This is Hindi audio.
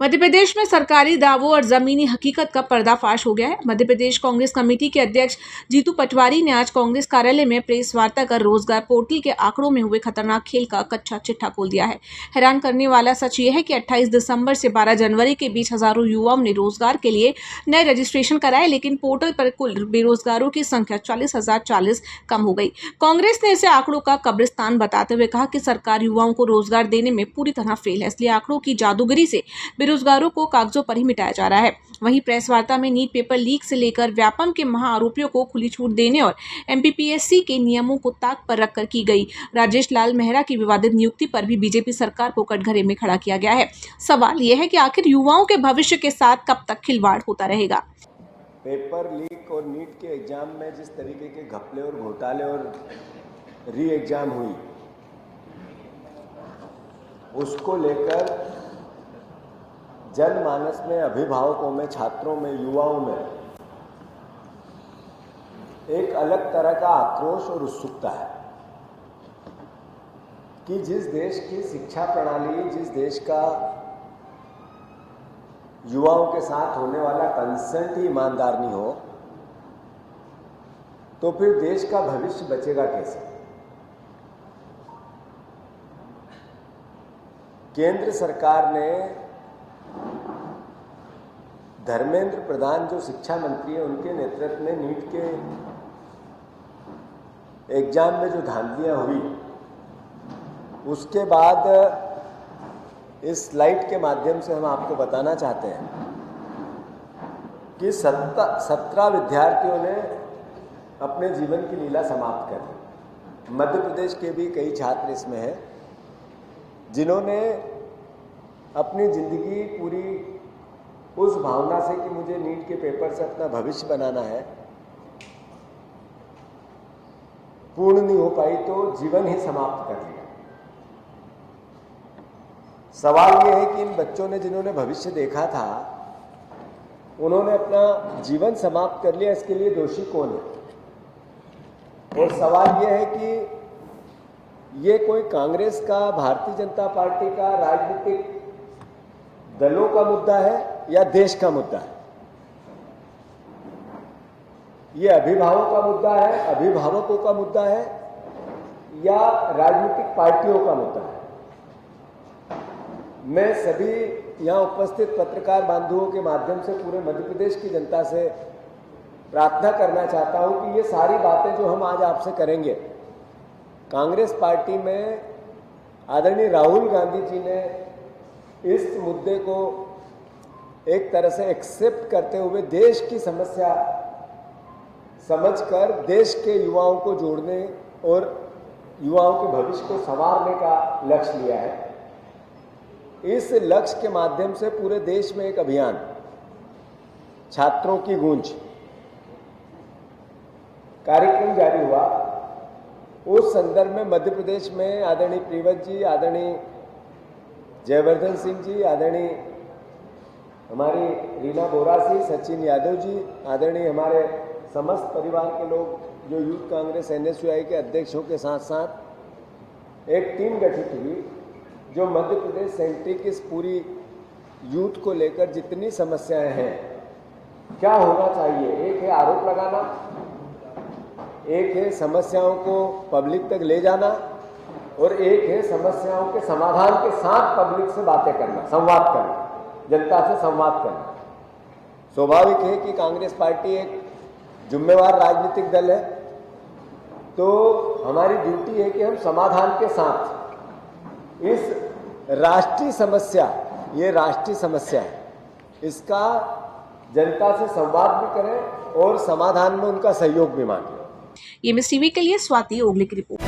मध्य प्रदेश में सरकारी दावों और जमीनी हकीकत का पर्दाफाश हो गया है। मध्य प्रदेश कांग्रेस कमेटी के अध्यक्ष जीतू पटवारी ने आज कांग्रेस कार्यालय में प्रेस वार्ता कर रोजगार पोर्टल के आंकड़ों में हुए खतरनाक खेल का कच्चा चिट्ठा खोल दिया है। हैरान करने वाला सच ये है कि 28 दिसंबर से 12 जनवरी के बीच हजारों युवाओं ने रोजगार के लिए नए रजिस्ट्रेशन कराए, लेकिन पोर्टल पर कुल बेरोजगारों की संख्या 40,040 कम हो गई। कांग्रेस ने इसे आंकड़ों का कब्रिस्तान बताते हुए कहा कि सरकार युवाओं को रोजगार देने में पूरी तरह फेल है, इसलिए आंकड़ों की जादूगरी से बेरोजगारों को कागजों पर ही मिटाया जा रहा है। वहीं प्रेस वार्ता में नीट पेपर लीक से लेकर व्यापम के महाआरोपियों को खुली छूट देने और एमपीपीएससी के नियमों को ताक पर रखकर की गई राजेश लाल मेहरा की विवादित नियुक्ति पर भी बीजेपी सरकार को कटघरे में खड़ा किया गया है। सवाल यह है कि आखिर युवाओं के भविष्य के साथ कब तक खिलवाड़ होता रहेगा। पेपर लीक और नीट के एग्जाम में जिस तरीके के घपले और घोटाले और री एग्जाम हुई, उसको लेकर जनमानस में, अभिभावकों में, छात्रों में, युवाओं में एक अलग तरह का आक्रोश और उत्सुकता है कि जिस देश की शिक्षा प्रणाली, जिस देश का युवाओं के साथ होने वाला कंसेंट ही ईमानदार नहीं हो, तो फिर देश का भविष्य बचेगा कैसे। केंद्र सरकार ने धर्मेंद्र प्रधान जो शिक्षा मंत्री है, उनके नेतृत्व में नीट के एग्जाम में जो धांधलियां हुई, उसके बाद इस स्लाइड के माध्यम से हम आपको बताना चाहते हैं कि 17 विद्यार्थियों ने अपने जीवन की लीला समाप्त कर दी। मध्य प्रदेश के भी कई छात्र इसमें हैं जिन्होंने अपनी जिंदगी पूरी उस भावना से कि मुझे नीट के पेपर से अपना भविष्य बनाना है, पूर्ण नहीं हो पाई तो जीवन ही समाप्त कर लिया। सवाल यह है कि इन बच्चों ने, जिन्होंने भविष्य देखा था, उन्होंने अपना जीवन समाप्त कर लिया, इसके लिए दोषी कौन है। और सवाल यह है कि ये कोई कांग्रेस का, भारतीय जनता पार्टी का, राजनीतिक दलों का मुद्दा है या देश का मुद्दा है। ये अभिभावकों का मुद्दा है, अभिभावकों का मुद्दा है या राजनीतिक पार्टियों का मुद्दा है। मैं सभी यहाँ उपस्थित पत्रकार बांधुओं के माध्यम से पूरे मध्य प्रदेश की जनता से प्रार्थना करना चाहता हूँ कि ये सारी बातें जो हम आज आपसे करेंगे, कांग्रेस पार्टी में आदरणीय राहुल गांधी जी ने इस मुद्दे को एक तरह से एक्सेप्ट करते हुए देश की समस्या समझकर देश के युवाओं को जोड़ने और युवाओं के भविष्य को संवारने का लक्ष्य लिया है। इस लक्ष्य के माध्यम से पूरे देश में एक अभियान, छात्रों की गूंज कार्यक्रम जारी हुआ। उस संदर्भ में मध्य प्रदेश में आदरणीय प्रियव्रत जी, आदरणीय जयवर्धन सिंह जी, आदरणीय हमारी रीना बोरासी, सचिन यादव जी, आदरणीय हमारे समस्त परिवार के लोग जो यूथ कांग्रेस NSUI के अध्यक्षों के साथ साथ एक टीम गठित हुई जो मध्य प्रदेश सेंट्रिक इस पूरी यूथ को लेकर जितनी समस्याएं हैं, क्या होना चाहिए। एक है आरोप लगाना, एक है समस्याओं को पब्लिक तक ले जाना, और एक है समस्याओं के समाधान के साथ पब्लिक से बातें करना, संवाद करना, जनता से संवाद करना। स्वाभाविक है कि कांग्रेस पार्टी एक जिम्मेवार राजनीतिक दल है, तो हमारी ड्यूटी है कि हम समाधान के साथ इस राष्ट्रीय समस्या, ये राष्ट्रीय समस्या है, इसका जनता से संवाद भी करें और समाधान में उनका सहयोग भी मांगे। ये मिस टीवी के लिए स्वाति ओगले की रिपोर्ट।